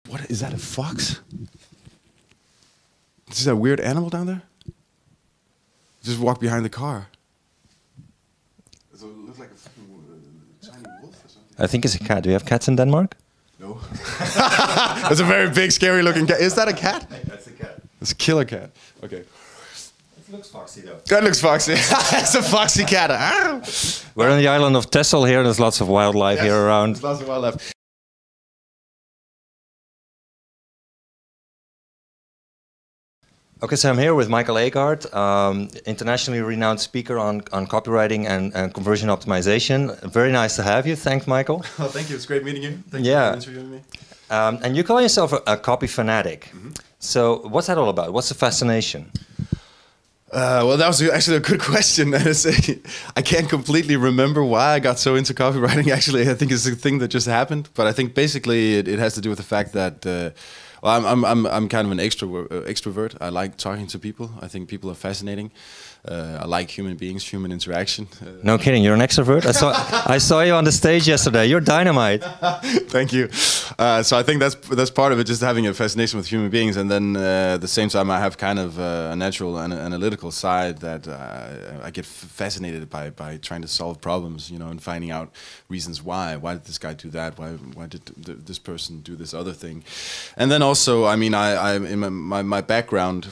What is that? A fox? Is that a weird animal down there? Just walk behind the car. Does it look like a fucking tiny wolf or something? I think it's a cat. Do you have cats in Denmark? No. That's a very big, scary looking cat. Is that a cat? That's a cat. It's a killer cat. Okay. It looks foxy though. That looks foxy. It's a foxy cat. We're on the island of Texel here. There's lots of wildlife here around. There's lots of wildlife. Okay, so I'm here with Michael Aagaard, internationally renowned speaker on copywriting and conversion optimization. Very nice to have you. Thanks, Michael. Oh, thank you. It's great meeting you. Thank you for interviewing me. And you call yourself a copy fanatic. Mm-hmm. So what's that all about? What's the fascination? Well, that was actually a good question. I can't completely remember why I got so into copywriting. Actually, I think it's a thing that just happened. But I think basically it has to do with the fact that well, I'm kind of an extrovert. I like talking to people. I think people are fascinating. I like human beings, human interaction. No kidding, you're an extrovert? I saw you on the stage yesterday. You're dynamite. Thank you. So I think that's part of it, just having a fascination with human beings, and then at the same time I have kind of a natural and analytical side that I get fascinated by trying to solve problems, you know, and finding out reasons why. Why did this guy do that? Why did this person do this other thing? And then also, I mean, I in my background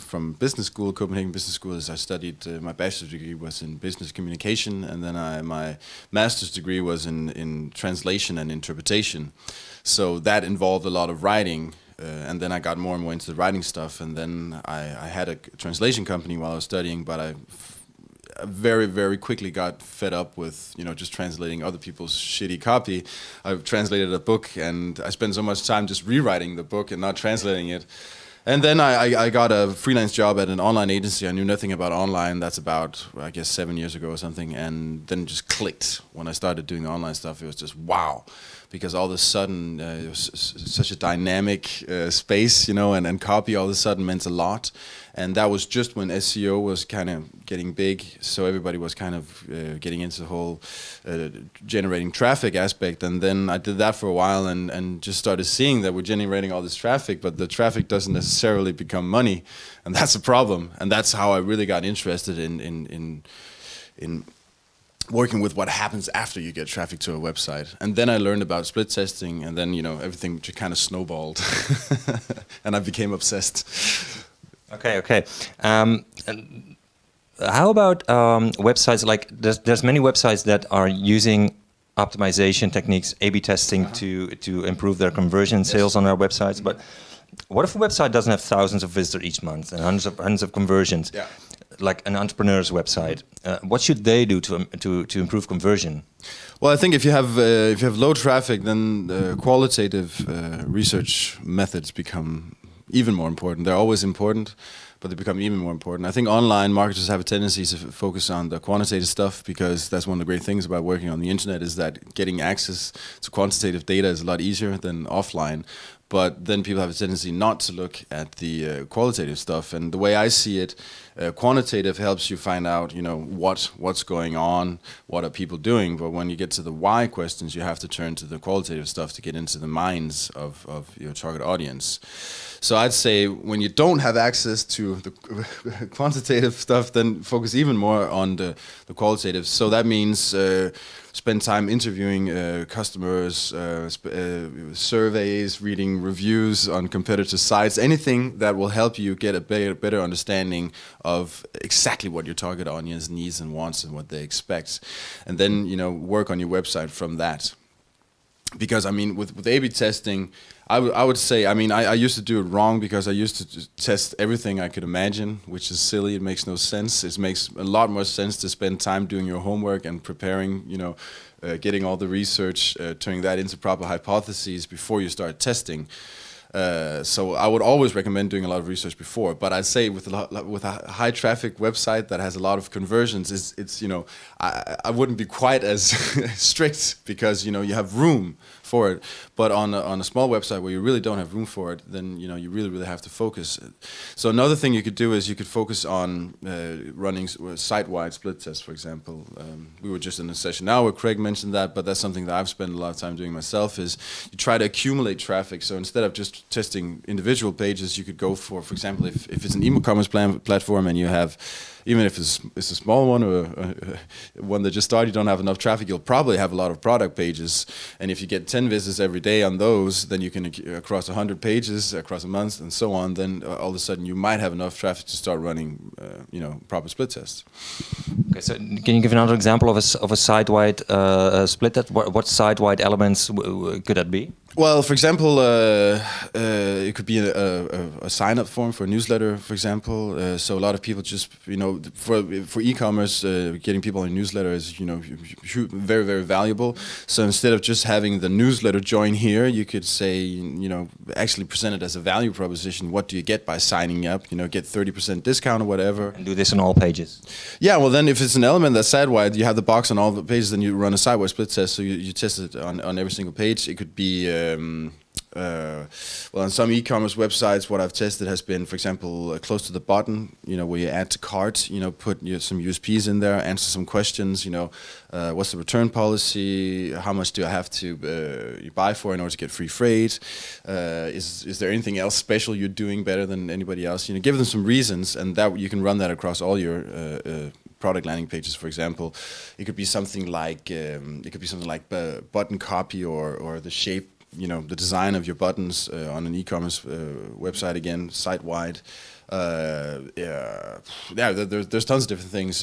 from business school, Copenhagen Business School, is I studied, my bachelor's degree was in business communication, and then my master's degree was in translation and interpretation. So that involved a lot of writing, and then I got more and more into the writing stuff, and then I had a translation company while I was studying, but I very, very quickly got fed up with, you know, just translating other people's shitty copy. I translated a book, and I spent so much time just rewriting the book and not translating it. And then I got a freelance job at an online agency. I knew nothing about online. That's about, I guess, 7 years ago or something. And then it just clicked. When I started doing the online stuff, it was just wow. Because all of a sudden, it was such a dynamic space, you know, and copy all of a sudden meant a lot. And that was just when SEO was kind of getting big. So everybody was kind of getting into the whole generating traffic aspect. And then I did that for a while and just started seeing that we're generating all this traffic, but the traffic doesn't necessarily become money. And that's a problem. And that's how I really got interested in working with what happens after you get traffic to a website. And then I learned about split testing, and then, you know, everything just kind of snowballed. And I became obsessed. Okay. And how about websites? Like, there's many websites that are using optimization techniques, A/B testing to improve their conversion sales on their websites. But what if a website doesn't have thousands of visitors each month and hundreds of conversions? Yeah. Like an entrepreneur's website, what should they do to improve conversion? Well, I think if you have low traffic, then qualitative research methods become even more important. They're always important, but they become even more important. I think online marketers have a tendency to focus on the quantitative stuff, because that's one of the great things about working on the internet, is that getting access to quantitative data is a lot easier than offline. But then people have a tendency not to look at the qualitative stuff. And the way I see it, quantitative helps you find out, you know, what's going on, what are people doing. But when you get to the why questions, you have to turn to the qualitative stuff to get into the minds of your target audience. So I'd say when you don't have access to the quantitative stuff, then focus even more on the qualitative. So that means spend time interviewing customers, surveys, reading reviews on competitor sites, anything that will help you get a better understanding of exactly what your target audience needs and wants and what they expect. And then, you know, work on your website from that. Because, I mean, with A/B testing, I would say, I mean, I used to do it wrong, because I used to test everything I could imagine, which is silly. It makes no sense. It makes a lot more sense to spend time doing your homework and preparing, you know, getting all the research, turning that into proper hypotheses before you start testing. So I would always recommend doing a lot of research before, but I'd say with a high traffic website that has a lot of conversions, it's you know, I wouldn't be quite as strict, because, you know, you have room for it. But on a small website where you really don't have room for it, then you really have to focus. So another thing you could do is you could focus on running site-wide split tests, for example. We were just in a session now where Craig mentioned that, but that's something that I've spent a lot of time doing myself. Is you try to accumulate traffic. So instead of just testing individual pages, you could go for example, if it's an e-commerce platform and you have, even if it's a small one or one that just started, you don't have enough traffic, you'll probably have a lot of product pages. And if you get 10 visits every day on those, then you can, across 100 pages, across a month and so on, then all of a sudden you might have enough traffic to start running, proper split tests. Okay, so can you give another example of a site-wide split test? What site-wide elements could that be? Well, for example, it could be a sign-up form for a newsletter, for example. So a lot of people just, for e-commerce, getting people on a newsletter is, very, very valuable. So instead of just having the newsletter join here, you could say, actually present it as a value proposition. What do you get by signing up? Get 30% discount or whatever. And do this on all pages. Yeah, well then if it's an element that's site-wide, you have the box on all the pages, then you run a site-wide split test. So you test it on every single page. It could be well, on some e-commerce websites, what I've tested has been, for example, close to the button, where you add to cart, put some USPs in there, answer some questions, what's the return policy, how much do I have to buy for in order to get free freight, is there anything else special you're doing better than anybody else? Give them some reasons, and that you can run that across all your product landing pages, for example. It could be something like button copy or the shape, the design of your buttons on an e-commerce website, again, site-wide. There's tons of different things.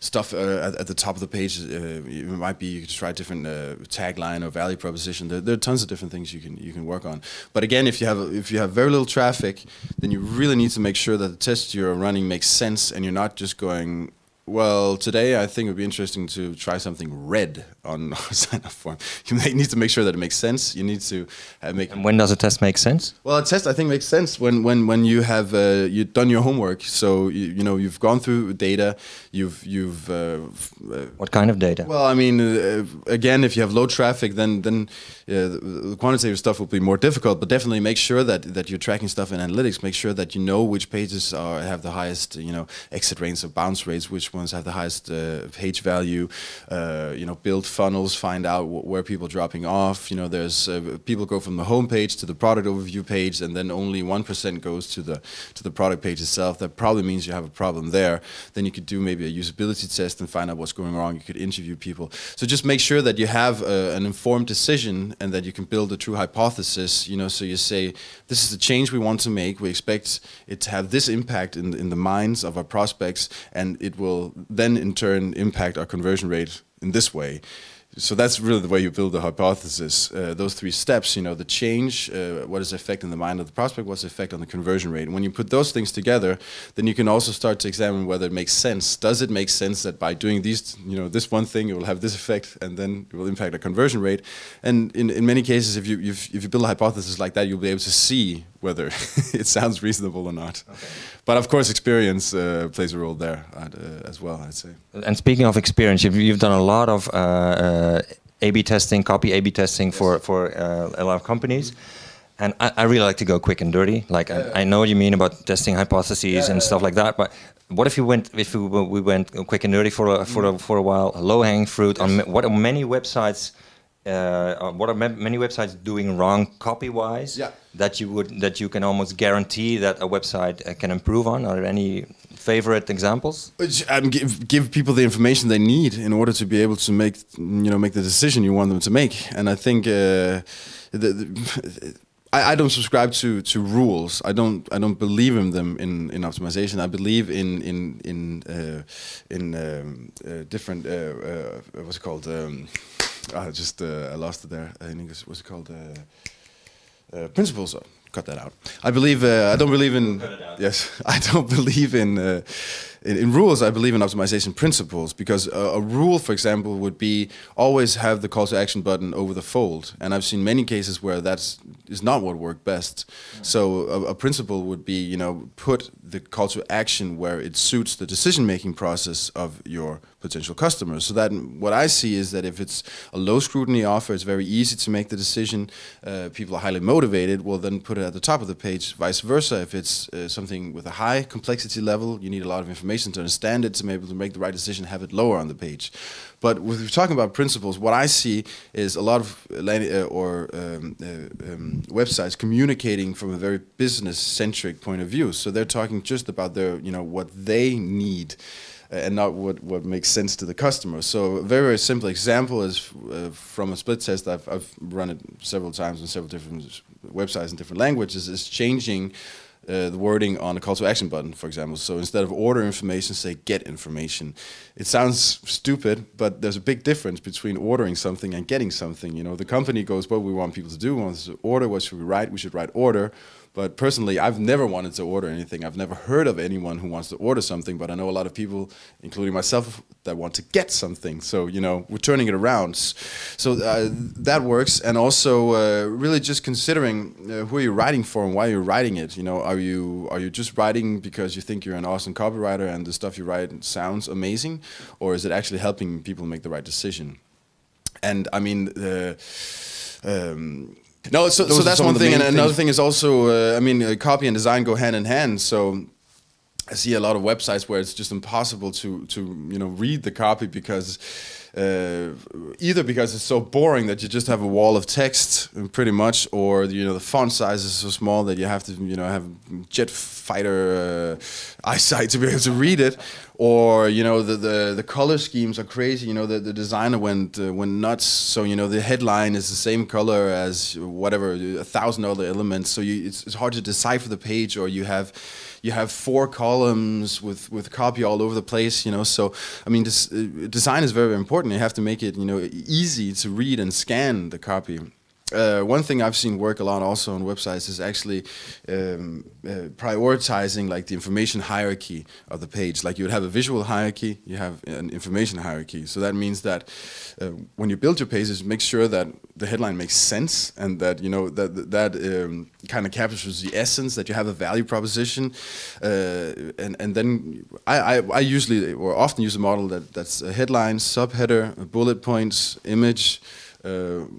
Stuff at the top of the page. It might be you could try a different tagline or value proposition. There are tons of different things you can work on. But again, if you have very little traffic, then you really need to make sure that the test you're running makes sense, and you're not just going, well, today I think it would be interesting to try something red on our sign-up form. You need to make sure that it makes sense. You need to make. And when does a test make sense? Well, a test I think makes sense when you have you've done your homework. So you've gone through data. You've what kind of data? Well, I mean, again, if you have low traffic, then the quantitative stuff will be more difficult. But definitely make sure that you're tracking stuff in analytics. Make sure that you know which pages have the highest exit rates or bounce rates, which ones have the highest page value, build funnels, find out where people are dropping off. There's people go from the home page to the product overview page, and then only 1% goes to the product page itself. That probably means you have a problem there. Then you could do maybe a usability test and find out what's going wrong. You could interview people. So just make sure that you have an informed decision and that you can build a true hypothesis. So you say, this is the change we want to make. We expect it to have this impact in the minds of our prospects, and it will then in turn impact our conversion rate in this way. So that's really the way you build the hypothesis. Those three steps, the change, what is the effect in the mind of the prospect, what's the effect on the conversion rate. And when you put those things together, then you can also start to examine whether it makes sense. Does it make sense that by doing these, this one thing, it will have this effect, and then it will impact the conversion rate? And in many cases, if you build a hypothesis like that, you'll be able to see whether it sounds reasonable or not. Okay. But of course, experience plays a role there as well, I'd say. And speaking of experience, you've done a lot of A/B testing, copy A/B testing for a lot of companies. And I really like to go quick and dirty. Like I know what you mean about testing hypotheses and stuff like that. But what if we went quick and dirty for a while, low hanging fruit? On what are many websites? What are many websites doing wrong copy-wise that you can almost guarantee that a website can improve on? Are there any favorite examples? Give people the information they need in order to be able to make the decision you want them to make. And I think I don't subscribe to rules. I don't believe in them in optimization. I believe in different what's it called? I lost it there. I think what's it called? Principles. Cut that out. I don't believe in. Yes, I don't believe in rules, I believe in optimization principles, because a rule, for example, would be always have the call to action button over the fold. And I've seen many cases where is not what worked best. So a principle would be, put the call to action where it suits the decision-making process of your potential customers. So that what I see is that if it's a low scrutiny offer, it's very easy to make the decision. People are highly motivated. Well, then put it at the top of the page. Vice versa, if it's something with a high complexity level, you need a lot of information to understand it, to be able to make the right decision, have it lower on the page. But when we're talking about principles, what I see is a lot of websites communicating from a very business-centric point of view. So they're talking just about their, what they need, and not what makes sense to the customer. So a very, very simple example is from a split test. I've run it several times on several different websites in different languages, is changing the wording on a call to action button, for example. So instead of order information, say get information. It sounds stupid, but there's a big difference between ordering something and getting something. The company goes, what we want people to do, we want to order, what should we write? We should write order. But personally, I've never wanted to order anything. I've never heard of anyone who wants to order something, but I know a lot of people, including myself, that want to get something. So, we're turning it around. So that works. And also really just considering who you're writing for and why you're writing it. Are you just writing because you think you're an awesome copywriter and the stuff you write sounds amazing? Or is it actually helping people make the right decision? And I mean, no, so that's one thing, and another thing is also, copy and design go hand in hand. So I see a lot of websites where it's just impossible to read the copy because either because it's so boring that you just have a wall of text pretty much, or the font size is so small that you have to have jet fighter eyesight to be able to read it, or the color schemes are crazy. The designer went nuts. So the headline is the same color as whatever 1,000 other elements. So it's hard to decipher the page, or you have 4 columns with copy all over the place. So I mean, design is very, very important. You have to make it easy to read and scan the copy. One thing I've seen work a lot also on websites is actually prioritizing like the information hierarchy of the page. Like you would have a visual hierarchy, you have an information hierarchy. So that means that when you build your pages, make sure that the headline makes sense, and that that kind of captures the essence, that you have a value proposition, and then I usually or often use a model that's a headline, subheader, bullet points, image,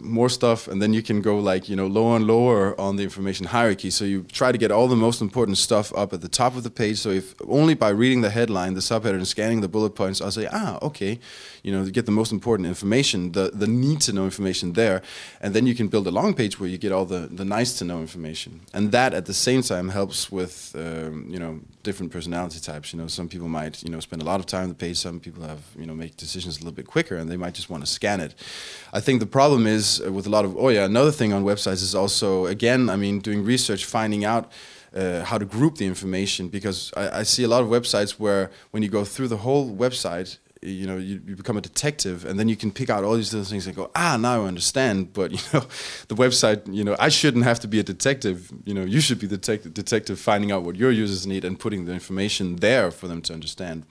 more stuff, and then you can go like lower and lower on the information hierarchy. So you try to get all the most important stuff up at the top of the page. So if only by reading the headline, the subheader, and scanning the bullet points, I'll say, okay, to get the most important information, the need to know information there, and then you can build a long page where you get all the nice to know information, and that at the same time helps with different personality types. Some people might spend a lot of time on the page. Some people have make decisions a little bit quicker, and they might just want to scan it. I think the problem is with a lot of another thing on websites is also, again, doing research, finding out how to group the information, because I see a lot of websites where when you go through the whole website, you become a detective, and then you can pick out all these little things and go, now I understand. But the website, I shouldn't have to be a detective. You should be the detective, finding out what your users need and putting the information there for them to understand.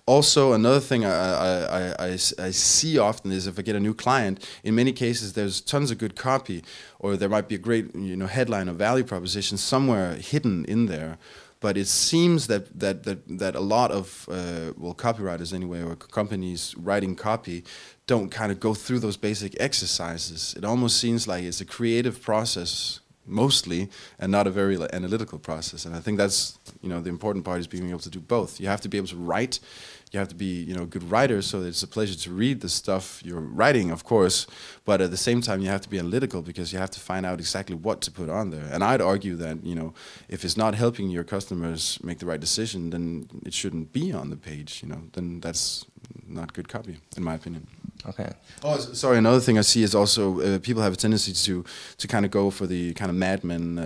Also, another thing I see often is if I get a new client, in many cases there's tons of good copy, or there might be a great headline or value proposition somewhere hidden in there. But it seems that a lot of copywriters anyway, or companies writing copy, don't kind of go through those basic exercises. It almost seems like it's a creative process mostly, and not a very analytical process. And I think that's the important part, is being able to do both. You have to be able to write. You have to be a good writer, so that it's a pleasure to read the stuff you're writing, of course. But at the same time, you have to be analytical, because you have to find out exactly what to put on there. And I'd argue that if it's not helping your customers make the right decision, then it shouldn't be on the page. Then that's not good copy, in my opinion. Okay. Oh, sorry. Another thing I see is also people have a tendency to kind of go for the kind of Mad Men,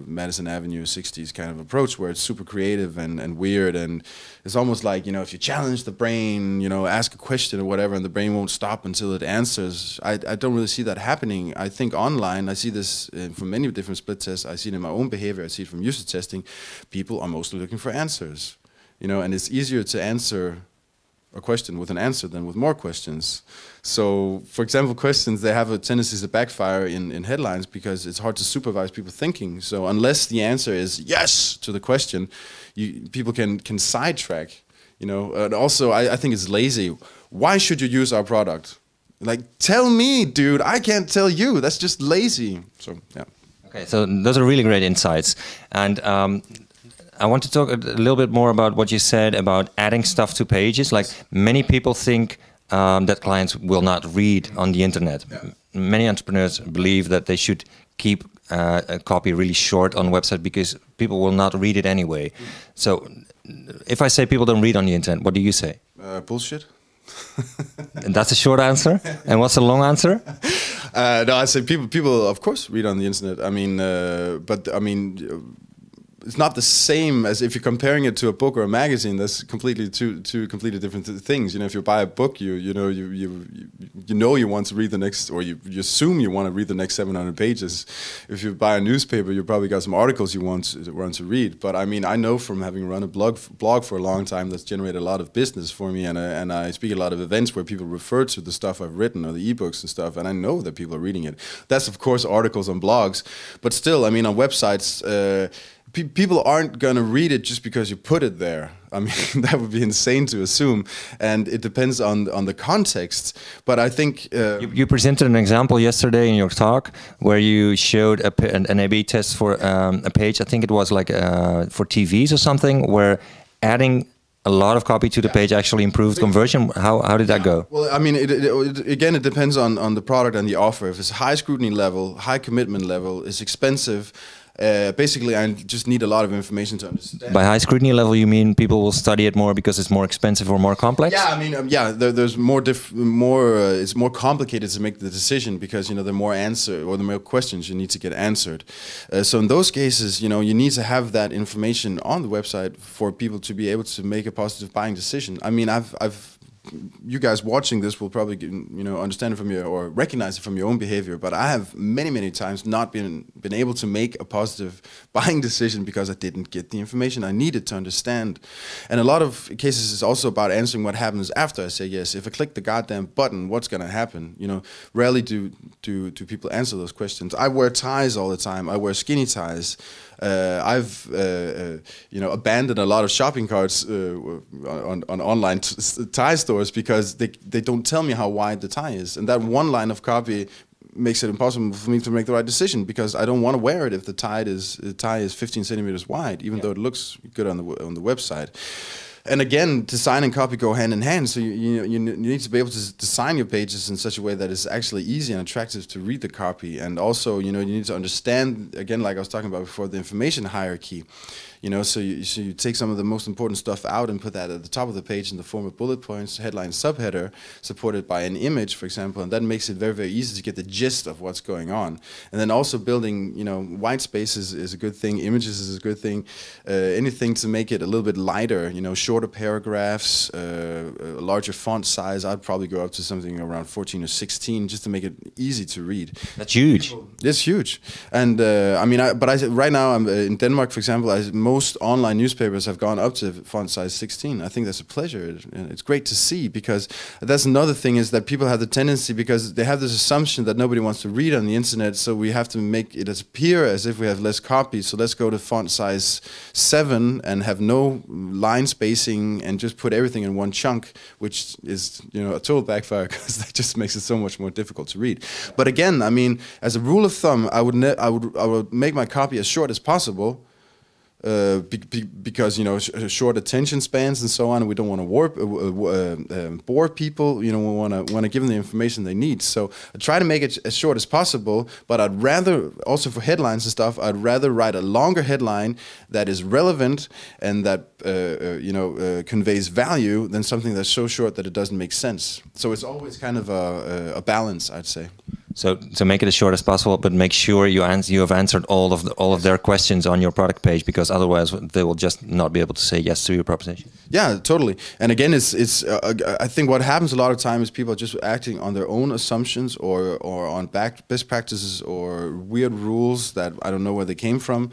Madison Avenue 60s kind of approach, where it's super creative and weird, and it's almost like if you challenge the brain, ask a question or whatever, and the brain won't stop until it answers. I don't really see that happening. I think online, I see this from many different split tests. I see it in my own behavior. I see it from user testing. People are mostly looking for answers. and it's easier to answer a question with an answer than with more questions. So, for example, questions, they have a tendency to backfire in headlines because it's hard to supervise people thinking. So unless the answer is yes to the question, people can sidetrack, And also, I think it's lazy. Why should you use our product? Like, tell me, dude, I can't tell you. That's just lazy. So, yeah. Okay, so those are really great insights. And I want to talk a little bit more about what you said about adding stuff to pages. Like, many people think that clients will not read on the internet. Yeah. Many entrepreneurs believe that they should keep a copy really short on a website because people will not read it anyway. So if I say people don't read on the internet, what do you say? Bullshit. And that's a short answer. And what's a long answer? No, I say people of course read on the internet. I mean, it's not the same as if you're comparing it to a book or a magazine. That's completely two completely different things. If you buy a book, you want to read the next, or you assume you want to read the next 700 pages. If you buy a newspaper, you probably got some articles you want to read. But I mean, I know from having run a blog for a long time that's generated a lot of business for me, and I speak at a lot of events where people refer to the stuff I've written or the ebooks and stuff, and I know that people are reading it. That's of course articles on blogs, but still, I mean, on websites. People aren't going to read it just because you put it there. I mean, that would be insane to assume, and it depends on the context. But I think you presented an example yesterday in your talk where you showed an A/B test for a page. I think it was like for TVs or something, where adding a lot of copy to the page actually improved conversion. How did that go? Well, I mean, it depends on the product and the offer. If it's high scrutiny level, high commitment level, it's expensive. Basically, I just need a lot of information to understand. By high scrutiny level, you mean people will study it more because it's more expensive or more complex? Yeah, I mean, there's more it's more complicated to make the decision because there are more questions you need to get answered. So in those cases, you need to have that information on the website for people to be able to make a positive buying decision. I mean, you guys watching this will probably understand it from or recognize it from your own behavior, but I have many times not been able to make a positive buying decision because I didn't get the information I needed to understand. And a lot of cases it's also about answering what happens after I say yes. If I click the goddamn button, what's going to happen? Rarely do people answer those questions. I wear ties all the time. I wear skinny ties. I've abandoned a lot of shopping carts on online tie stores because they don't tell me how wide the tie is, and that one line of copy makes it impossible for me to make the right decision because I don't want to wear it if the tie is 15 centimeters wide, even though it looks good on the website. And again, design and copy go hand in hand. So you need to be able to design your pages in such a way that it's actually easy and attractive to read the copy. And also, you need to understand, again, like I was talking about before, the information hierarchy. So you take some of the most important stuff out and put that at the top of the page in the form of bullet points, headline, subheader, supported by an image, for example, and that makes it very easy to get the gist of what's going on. And then also building, white spaces is a good thing, images is a good thing, anything to make it a little bit lighter, shorter paragraphs, a larger font size. I'd probably go up to something around 14 or 16 just to make it easy to read. That's huge. It's huge. And right now I'm in Denmark, for example, most online newspapers have gone up to font size 16. I think that's a pleasure. It's great to see because that's another thing is that people have the tendency because they have this assumption that nobody wants to read on the internet, so we have to make it appear as if we have less copies. So let's go to font size 7 and have no line spacing and just put everything in one chunk, which is a total backfire because that just makes it so much more difficult to read. But again, I mean, as a rule of thumb, I would make my copy as short as possible. Because short attention spans and so on, we don't want to bore people. We want to give them the information they need. So I try to make it as short as possible. But I'd rather also for headlines and stuff, I'd rather write a longer headline that is relevant and that conveys value than something that's so short that it doesn't make sense. So it's always kind of a balance, I'd say. So make it as short as possible, but make sure you have answered all of their questions on your product page, because otherwise they will just not be able to say yes to your proposition. Yeah, totally. And again, I think what happens a lot of time is people are just acting on their own assumptions or on best practices or weird rules that I don't know where they came from.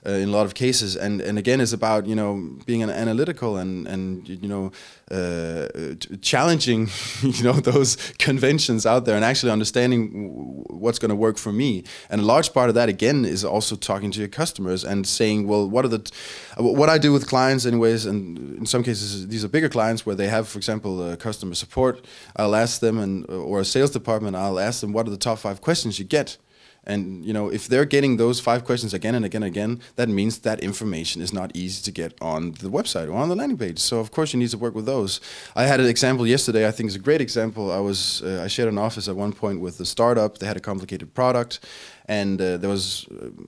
In a lot of cases, and again, it's about being analytical and challenging those conventions out there and actually understanding what's going to work for me. And a large part of that again is also talking to your customers and saying, well, what I do with clients anyways, and in some cases these are bigger clients where they have, for example, customer support. I'll ask them, or a sales department, I'll ask them, what are the top 5 questions you get? And if they're getting those 5 questions again and again and again, that means that information is not easy to get on the website or on the landing page. So of course you need to work with those. I had an example yesterday. I think it's a great example. I shared an office at one point with a startup. They had a complicated product, and there was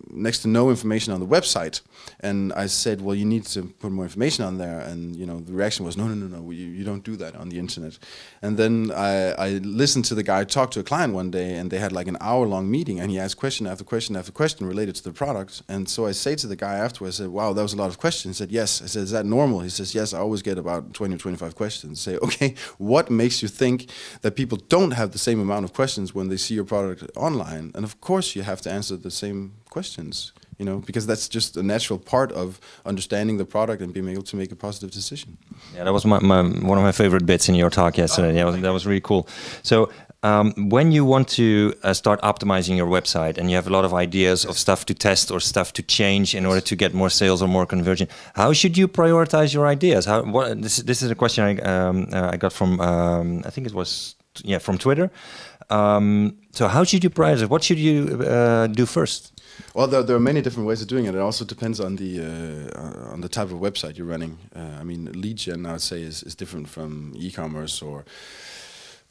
next to no information on the website. And I said, well, you need to put more information on there. And the reaction was, no, you don't do that on the internet. And then I listened to the guy talk to a client one day, and they had like an hour-long meeting, and he asked question after question after question related to the product. And so I say to the guy afterwards, I said, wow, that was a lot of questions. He said, yes. I said, is that normal? He says, yes, I always get about 20 or 25 questions. I say, okay, what makes you think that people don't have the same amount of questions when they see your product online? And of course you have to answer the same questions, because that's just a natural part of understanding the product and being able to make a positive decision. Yeah, that was one of my favorite bits in your talk yesterday. Yeah, that was really cool. So when you want to start optimizing your website and you have a lot of ideas of stuff to test or stuff to change in order to get more sales or more conversion, how should you prioritize your ideas? This is a question I got from I think it was from Twitter. So how should you prioritize? What should you do first? Well, there are many different ways of doing it. It also depends on the type of website you're running. I mean, lead gen, I would say, is different from e-commerce or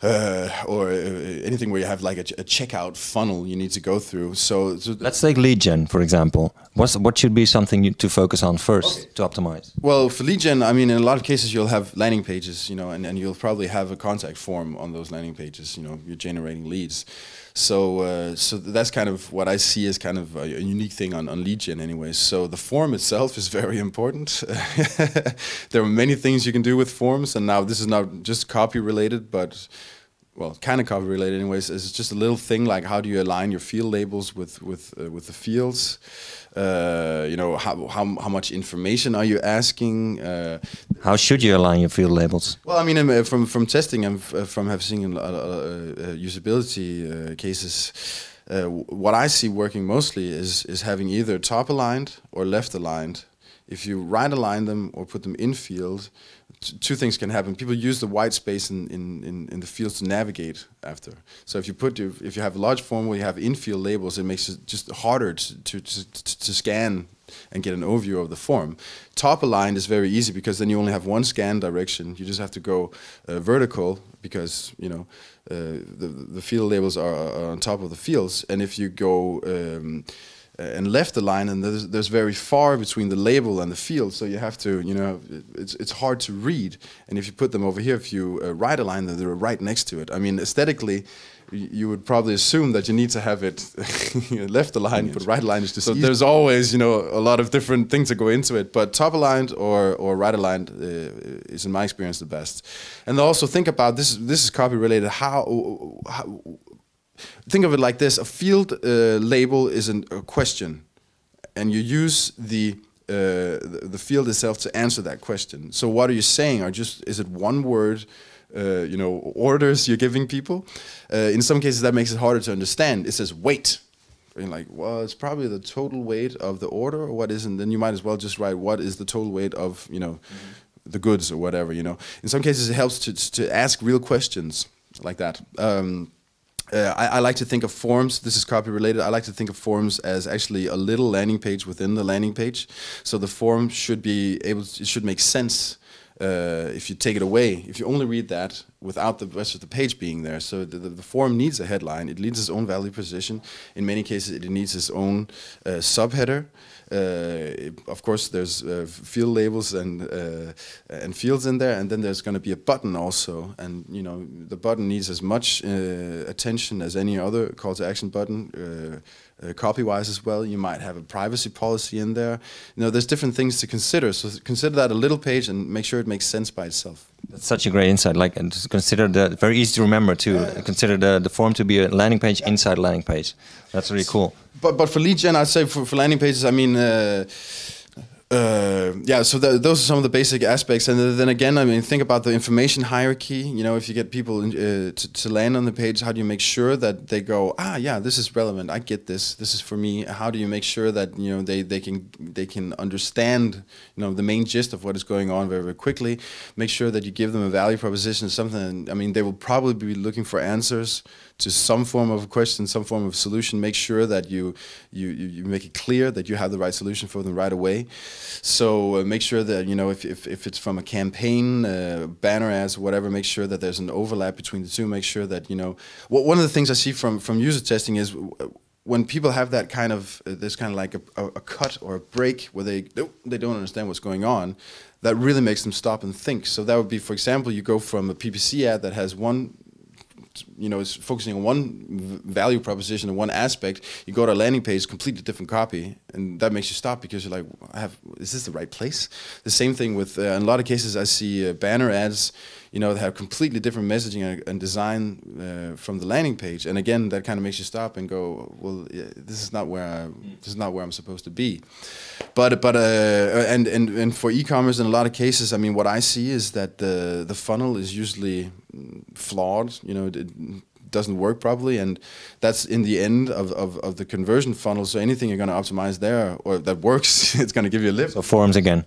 anything where you have like a checkout funnel you need to go through. So let's take lead gen, for example. What should be something to focus on first to optimize? Well, for lead gen, I mean, in a lot of cases you'll have landing pages, and you'll probably have a contact form on those landing pages. You're generating leads. So that's kind of what I see as kind of a unique thing on lead gen anyways. So the form itself is very important. There are many things you can do with forms, and now this is not just copy related, but well, kind of copy related anyways. It's just a little thing like how do you align your field labels with the fields? How much information are you asking? How should you align your field labels? Well, I mean, from testing and from having seen usability cases, what I see working mostly is having either top aligned or left aligned. If you right align them or put them in field, 2 things can happen. People use the white space in the fields to navigate after. So if you have a large form where you have in-field labels, it makes it just harder to scan and get an overview of the form. Top aligned is very easy because then you only have one scan direction. You just have to go vertical because the field labels are on top of the fields. And if you go and left align, and there's very far between the label and the field, so you have to, it's hard to read. And if you put them over here, if you right align them, they're right next to it. I mean, aesthetically, you would probably assume that you need to have it left aligned, but right aligned is just. So there's always, a lot of different things that go into it. But top aligned or right aligned is, in my experience, the best. And also think about this. This is copy related. How think of it like this: a field label is a question, and you use the field itself to answer that question. So what are you saying? Is it one word? Orders you're giving people. In some cases that makes it harder to understand. It says weight. And you're like, well, it's probably the total weight of the order, or what isn't. Then you might as well just write what is the total weight of the goods or whatever. In some cases it helps to ask real questions like that. I like to think of forms. This is copy related. I like to think of forms as actually a little landing page within the landing page. So the form should be able. It should make sense. if you take it away, if you only read that without the rest of the page being there. So the form needs a headline. It needs its own value position. In many cases, it needs its own subheader. Of course, there's field labels and fields in there, and then there's going to be a button also. And you know, the button needs as much attention as any other call to action button. Copy-wise as well, you might have a privacy policy in there. You know, there's different things to consider. So consider that a little page and make sure it makes sense by itself. That's such a great insight. Like, and just consider very easy to remember too. Consider the form to be a landing page inside a landing page. That's really cool. But for lead gen, I'd say for landing pages, I mean, yeah, so those are some of the basic aspects. And then again, I mean, think about the information hierarchy. You know, if you get people to land on the page, how do you make sure that they go, yeah, this is relevant, I get this is for me. How do you make sure that, you know, they can understand, you know, the main gist of what is going on very, very quickly. Make sure that you give them a value proposition, something. I mean, they will probably be looking for answers to some form of question, some form of solution. Make sure that you make it clear that you have the right solution for them right away. So make sure that, you know, if it's from a campaign, banner ads, whatever, make sure that there's an overlap between the two. Make sure that, you know, one of the things I see from user testing is when people have that kind of, there's kind of like a cut or a break where they don't understand what's going on, that really makes them stop and think. So that would be, for example, you go from a PPC ad that has one, you know, it's focusing on one value proposition and one aspect. You go to a landing page, completely different copy, and that makes you stop because you're like, is this the right place? The same thing with, in a lot of cases, I see banner ads, you know, that have completely different messaging and design from the landing page, and again, that kind of makes you stop and go, well, yeah, this is not where I'm supposed to be. But and for e-commerce, in a lot of cases, I mean, what I see is that the funnel is usually flawed. You know, it doesn't work properly, and that's in the end of the conversion funnel. So anything you're going to optimize there or that works, it's going to give you a lift. So forms again.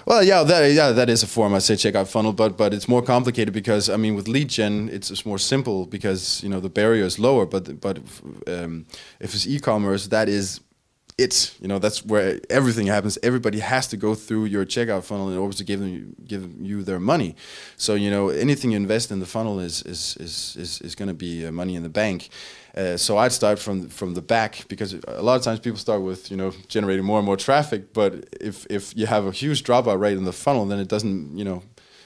Well, yeah, that is a form. I say checkout funnel, but it's more complicated because, I mean, with lead gen, it's more simple because, you know, the barrier is lower. But if it's e-commerce, that is it. You know, that's where everything happens. Everybody has to go through your checkout funnel in order to give you their money. So, you know, anything you invest in the funnel is going to be money in the bank. So I'd start from the back, because a lot of times people start with, you know, generating more and more traffic. But if you have a huge dropout rate in the funnel, then it doesn't, you know,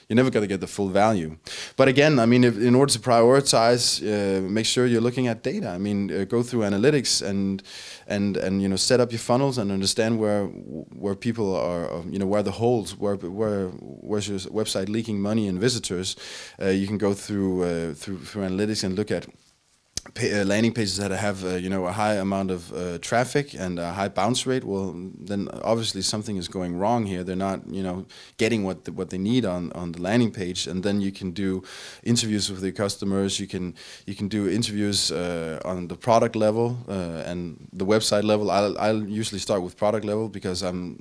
you're never going to get the full value. But again, I mean, in order to prioritize, make sure you're looking at data. I mean, go through analytics and you know, set up your funnels and understand where people are, you know, where the holes, where's your website leaking money and visitors. You can go through analytics and look at landing pages that have you know, a high amount of traffic and a high bounce rate. Well, then obviously something is going wrong here. They're not, you know, getting what they need on the landing page. And then you can do interviews with the customers. You can do interviews on the product level and the website level. I'll usually start with product level because I'm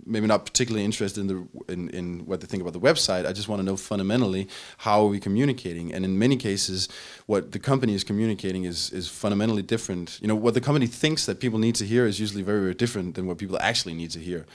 maybe not particularly interested in what they think about the website. I just want to know fundamentally how are we communicating. And in many cases, what the company is communicating is fundamentally different. You know, what the company thinks that people need to hear is usually very, very different than what people actually need to hear.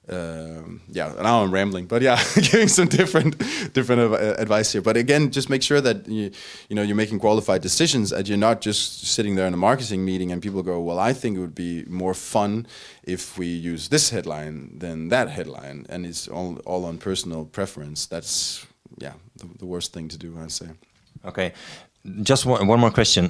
Yeah, now I'm rambling, but yeah, giving some different advice here. But again, just make sure that you know, you're making qualified decisions, and you're not just sitting there in a marketing meeting and people go, well, I think it would be more fun if we use this headline than that headline, and it's all on personal preference. That's, yeah, the worst thing to do, I'd say. Okay. Just one more question.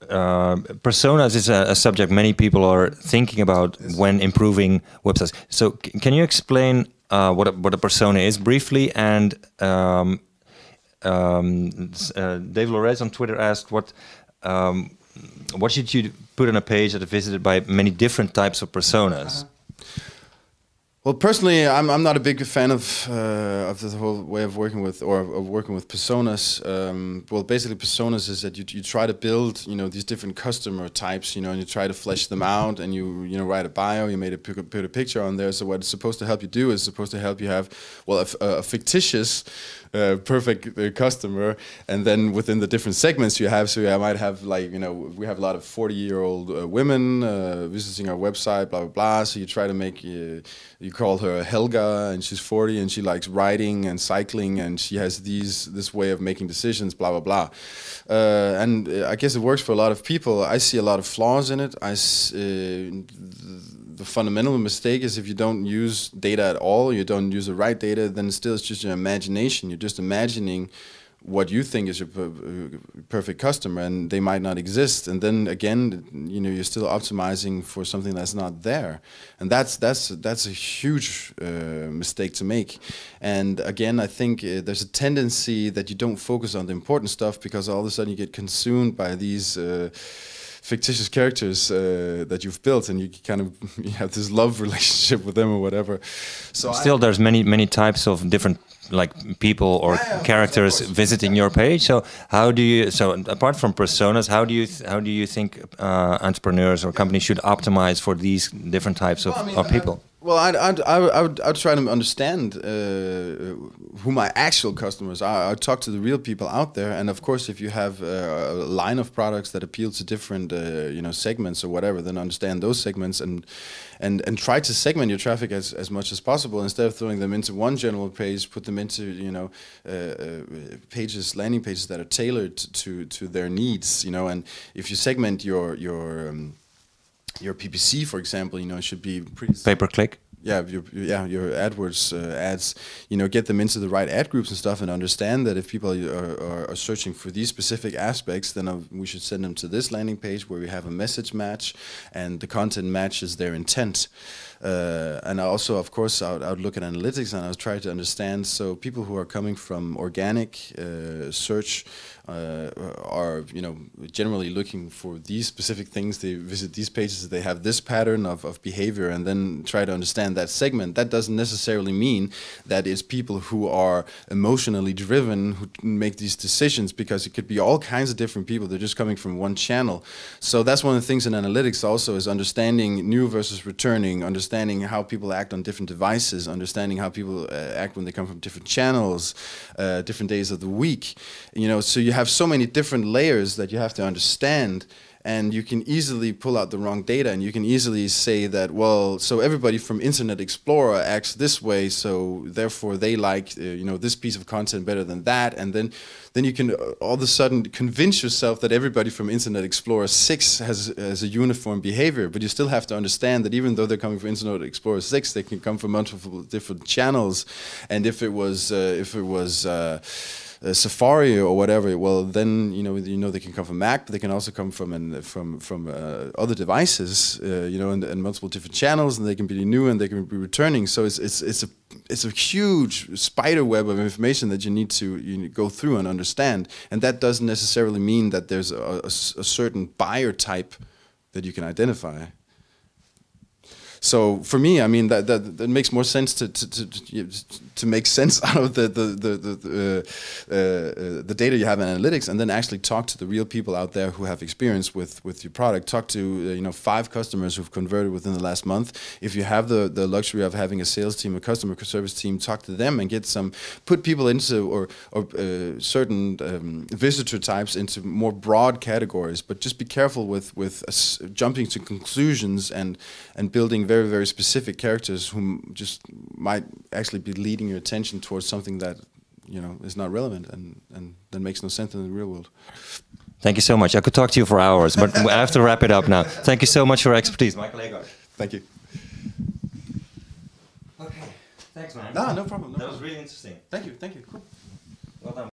Personas is a subject many people are thinking about when improving websites. So can you explain what a persona is briefly? And Dave Lorez on Twitter asked, what should you put on a page that is visited by many different types of personas? Well, personally, I'm not a big fan of the whole way of working with, or of working with personas. Well, basically, personas is that you try to build, you know, these different customer types, you know, and you try to flesh them out, and you know, write a bio. You put a picture on there. So what it's supposed to help you do is supposed to help you have, well, a fictitious perfect customer, and then within the different segments you have, so I might have, like, you know, we have a lot of 40-year-old women visiting our website, blah blah blah. So you try to make you call her Helga, and she's 40, and she likes riding and cycling, and she has this way of making decisions, blah blah blah. And I guess it works for a lot of people. I see a lot of flaws in it. The fundamental mistake is if you don't use data at all, you don't use the right data, then still it's just your imagination. You're just imagining what you think is your perfect customer, and they might not exist. And then again, you're still optimizing for something that's not there, and that's a huge mistake to make. And again, I think there's a tendency that you don't focus on the important stuff, because all of a sudden you get consumed by these fictitious characters that you've built, and you have this love relationship with them or whatever. So still, there's many types of different people or characters visiting your page. So how do you? So apart from personas, how do you think entrepreneurs or companies should optimize for these different types of people? I'd try to understand who my actual customers are. I'd talk to the real people out there, and of course, if you have a line of products that appeal to different segments or whatever, then understand those segments and try to segment your traffic as much as possible. Instead of throwing them into one general page, put them into landing pages that are tailored to their needs. And if you segment your PPC, for example, it should be pretty pay-per-click. Yeah, your AdWords ads, get them into the right ad groups and stuff, and understand that if people are searching for these specific aspects, then we should send them to this landing page where we have a message match and the content matches their intent. And also, of course, I would look at analytics, and I would try to understand. So people who are coming from organic search are generally looking for these specific things. They visit these pages, they have this pattern of behavior, and then try to understand that segment. That doesn't necessarily mean that it's people who are emotionally driven who make these decisions, because it could be all kinds of different people. They're just coming from one channel. So that's one of the things in analytics also, is understanding new versus returning, understanding how people act on different devices, understanding how people act when they come from different channels, different days of the week. So you have so many different layers that you have to understand, and you can easily pull out the wrong data, and you can easily say that, well, so everybody from Internet Explorer acts this way, so therefore they like this piece of content better than that, and then you can all of a sudden convince yourself that everybody from Internet Explorer 6 has a uniform behavior. But you still have to understand that even though they're coming from Internet Explorer 6, they can come from multiple different channels, and if it was Safari or whatever, well then they can come from Mac, but they can also come from other devices, and multiple different channels, and they can be new and they can be returning. So it's a huge spider web of information that you need to go through and understand, and that doesn't necessarily mean that there's a certain buyer type that you can identify. So for me, I mean that makes more sense to make sense out of the data you have in analytics, and then actually talk to the real people out there who have experience with your product. Talk to 5 customers who've converted within the last month. If you have the luxury of having a sales team, a customer service team, talk to them and put people into or certain visitor types into more broad categories. But just be careful with jumping to conclusions and building very, very specific characters who just might actually be leading your attention towards something that is not relevant and that makes no sense in the real world. Thank you so much. I could talk to you for hours, but I have to wrap it up now. Thank you so much for your expertise, Michael Aagaard. Thank you. Okay, thanks, man. No problem. That was really interesting. Thank you. Cool. Well done.